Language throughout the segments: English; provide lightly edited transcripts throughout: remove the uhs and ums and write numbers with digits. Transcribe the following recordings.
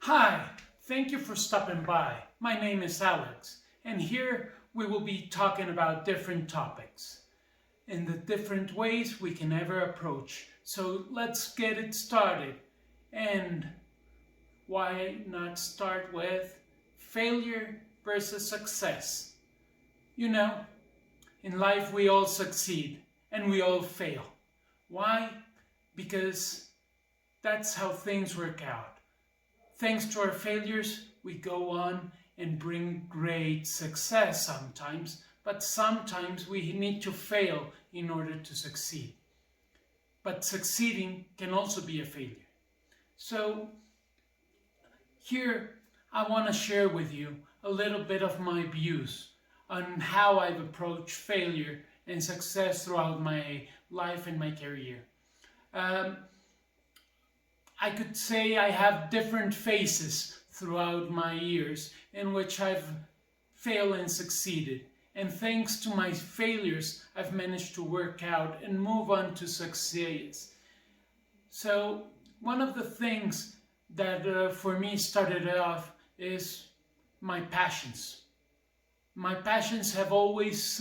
Hi, thank you for stopping by. My name is Alex, and here we will be talking about different topics in the different ways we can ever approach. So let's get it started. And why not start with failure versus success? You know, in life we all succeed and we all fail. Why? Because that's how things work out. Thanks to our failures, we go on and bring great success sometimes, but sometimes we need to fail in order to succeed. But succeeding can also be a failure. So here I want to share with you a little bit of my views on how I've approached failure and success throughout my life and my career. I could say I have different phases throughout my years in which I've failed and succeeded. And thanks to my failures, I've managed to work out and move on to success. So one of the things that for me started off is my passions. My passions have always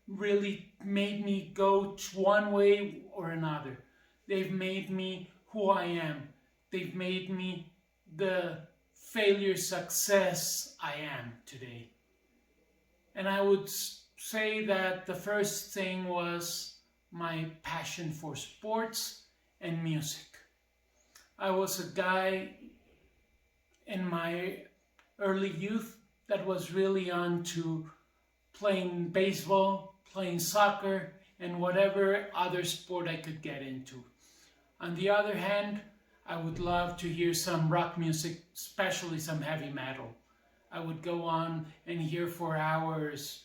really made me go one way or another. They've made me who I am. They've made me the failure success I am today. And I would say that the first thing was my passion for sports and music. I was a guy in my early youth that was really on to playing baseball, playing soccer, and whatever other sport I could get into. On the other hand, I would love to hear some rock music, especially some heavy metal. I would go on and hear for hours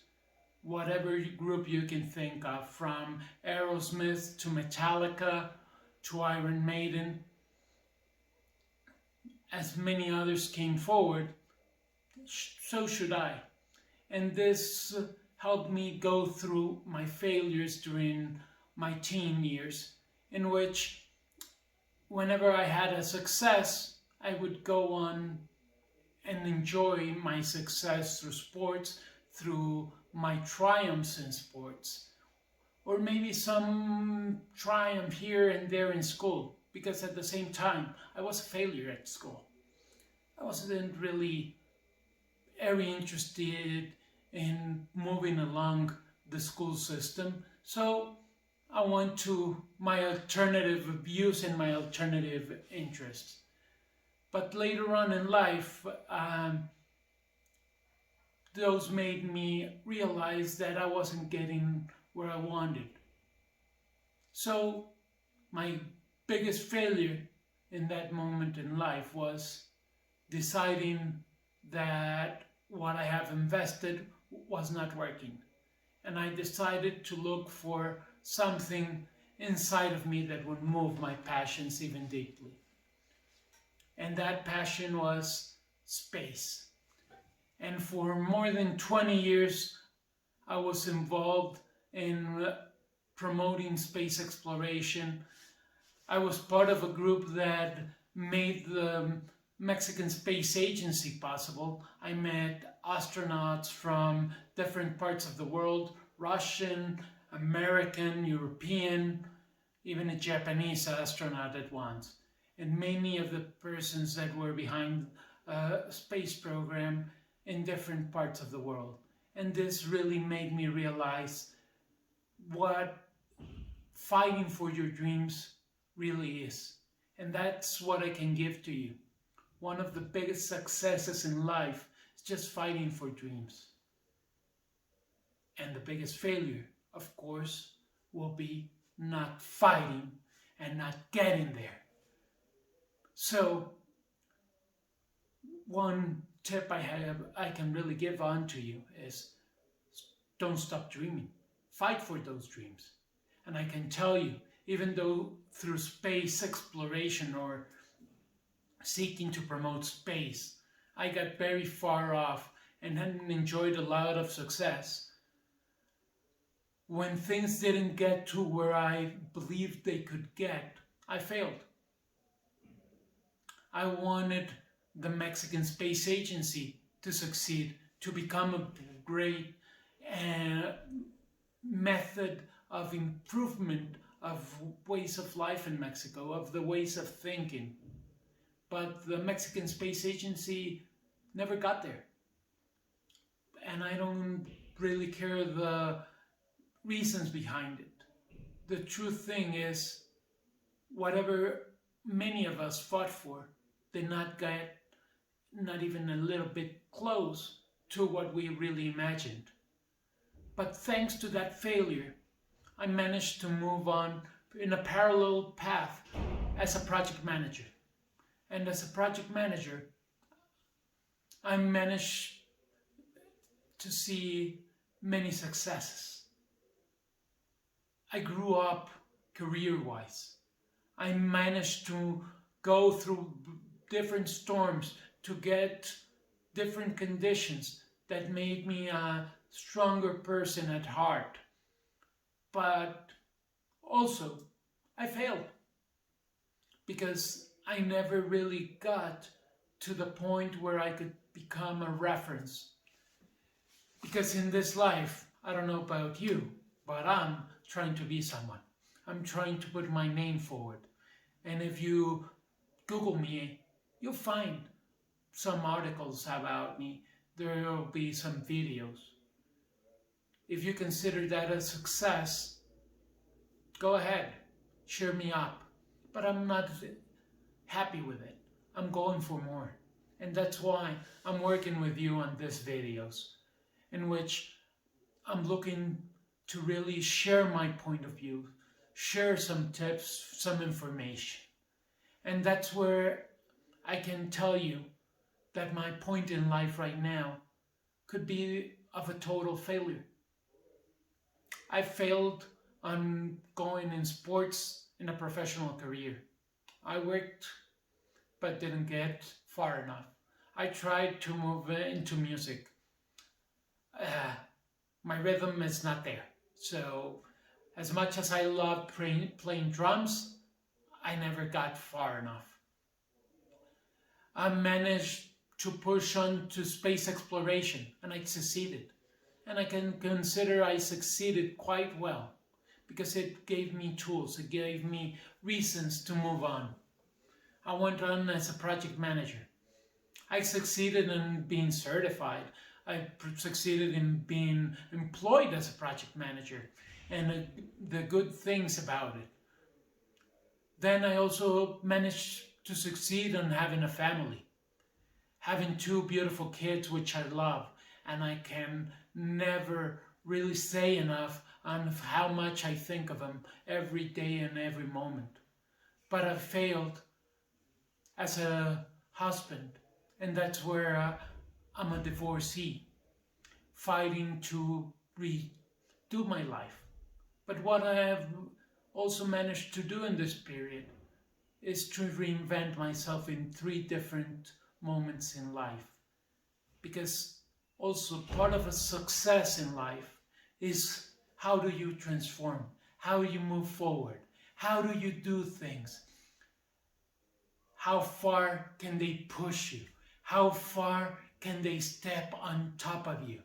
whatever group you can think of, from Aerosmith to Metallica to Iron Maiden. As many others came forward, so should I. And this helped me go through my failures during my teen years, in which whenever I had a success, I would go on and enjoy my success through sports, through my triumphs in sports, or maybe some triumph here and there in school, because at the same time, I was a failure at school. I wasn't really very interested in moving along the school system, so I went to my alternative views and my alternative interests. But later on in life, those made me realize that I wasn't getting where I wanted. So my biggest failure in that moment in life was deciding that what I have invested was not working. And I decided to look for something inside of me that would move my passions even deeply. And that passion was space. And for more than 20 years, I was involved in promoting space exploration. I was part of a group that made the Mexican Space Agency possible. I met astronauts from different parts of the world, Russian, American, European, even a Japanese astronaut at once. And many of the persons that were behind a space program in different parts of the world. And this really made me realize what fighting for your dreams really is. And that's what I can give to you. One of the biggest successes in life is just fighting for dreams. And the biggest failure, of course, will be not fighting and not getting there. So, one tip I can really give on to you is don't stop dreaming. Fight for those dreams. And I can tell you, even though through space exploration or seeking to promote space, I got very far off and hadn't enjoyed a lot of success. When things didn't get to where I believed they could get, I failed. I wanted the Mexican Space Agency to succeed, to become a great method of improvement of ways of life in Mexico, of the ways of thinking. But the Mexican Space Agency never got there. And I don't really care the reasons behind it. The true thing is, whatever many of us fought for did not get not even a little bit close to what we really imagined. But thanks to that failure, I managed to move on in a parallel path as a project manager. And as a project manager, I managed to see many successes. I grew up career-wise. I managed to go through different storms to get different conditions that made me a stronger person at heart. But also, I failed because I never really got to the point where I could become a reference. Because in this life, I don't know about you, but I'm trying to be someone. I'm trying to put my name forward. And if you Google me, you'll find some articles about me. There will be some videos. If you consider that a success, go ahead, cheer me up. But I'm not happy with it. I'm going for more. And that's why I'm working with you on these videos, in which I'm looking to really share my point of view, share some tips, some information. And that's where I can tell you that my point in life right now could be of a total failure. I failed on going in sports in a professional career. I worked, but didn't get far enough. I tried to move into music. My rhythm is not there. So as much as I loved playing drums, I never got far enough. I managed to push on to space exploration, and I succeeded. And I can consider I succeeded quite well, because it gave me tools, it gave me reasons to move on. I went on as a project manager. I succeeded in being certified. I succeeded in being employed as a project manager, and the good things about it. Then I also managed to succeed in having a family, having 2 beautiful kids, which I love, and I can never really say enough on how much I think of them every day and every moment. But I failed as a husband, and that's where I'm a divorcee, fighting to redo my life. But what I have also managed to do in this period is to reinvent myself in 3 different moments in life. Because also part of a success in life is, how do you transform? How do you move forward? How do you do things? How far can they push you? How far can they step on top of you?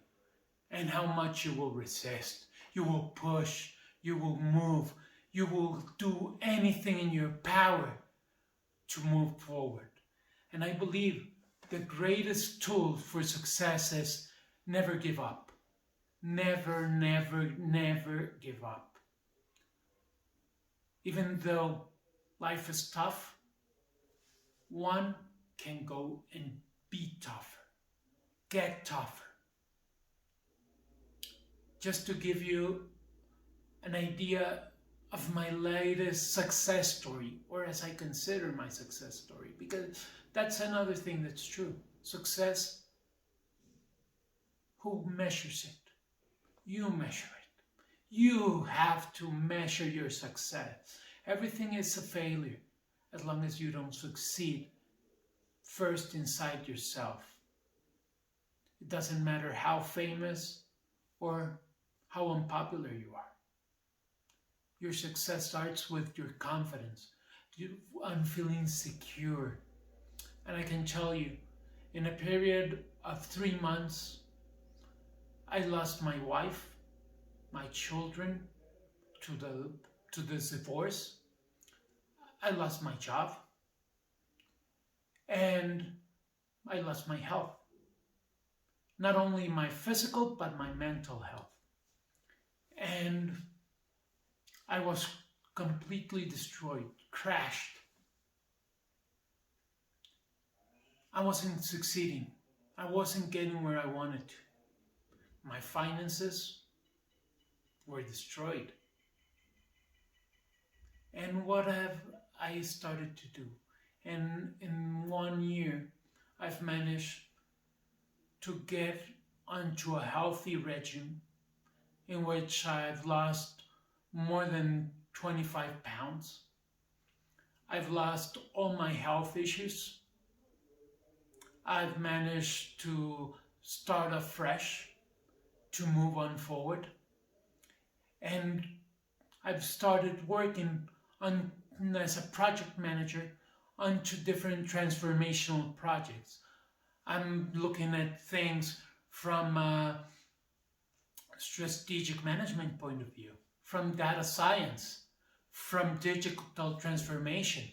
And how much you will resist. You will push, you will move, you will do anything in your power to move forward. And I believe the greatest tool for success is never give up. Never, never, never give up. Even though life is tough, one can go and be tougher, get tougher. Just to give you an idea of my latest success story, or as I consider my success story, because that's another thing that's true. Success, who measures it? You measure it. You have to measure your success. Everything is a failure as long as you don't succeed first inside yourself. It doesn't matter how famous or how unpopular you are. Your success starts with your confidence. I'm feeling secure. And I can tell you, in a period of 3 months, I lost my wife, my children to the divorce. I lost my job, and I lost my health. Not only my physical, but my mental health. And I was completely destroyed, crashed. I wasn't succeeding. I wasn't getting where I wanted to. My finances were destroyed. And what have I started to do? And in 1 year, I've managed to get onto a healthy regime in which I've lost more than 25 pounds. I've lost all my health issues. I've managed to start afresh, to move on forward. And I've started working on as a project manager onto different transformational projects. I'm looking at things from a strategic management point of view, from data science, from digital transformation.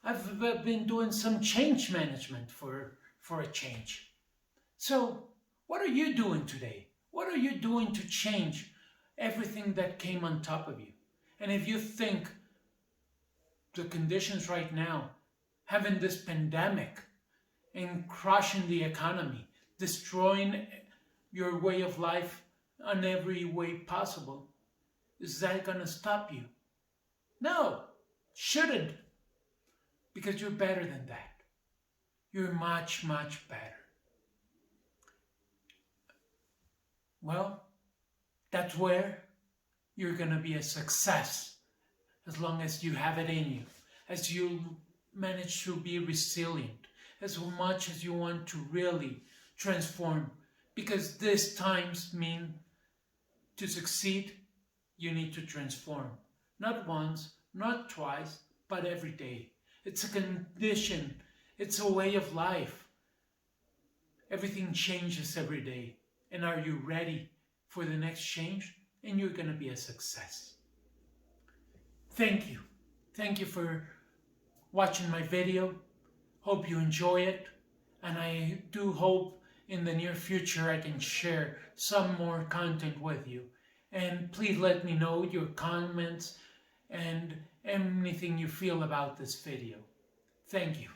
I've been doing some change management for a change. So, what are you doing today? What are you doing to change everything that came on top of you? And if you think the conditions right now, having this pandemic and crushing the economy, destroying your way of life in every way possible, is that going to stop you? No, shouldn't. Because you're better than that. You're much, much better. Well, that's where you're going to be a success, as long as you have it in you, as you manage to be resilient, as much as you want to really transform. Because these times mean to succeed, you need to transform. Not once, not twice, but every day. It's a condition. It's a way of life. Everything changes every day. And are you ready for the next change? And you're going to be a success. Thank you. Thank you for watching my video. Hope you enjoy it. And I do hope in the near future I can share some more content with you. And please let me know your comments and anything you feel about this video. Thank you.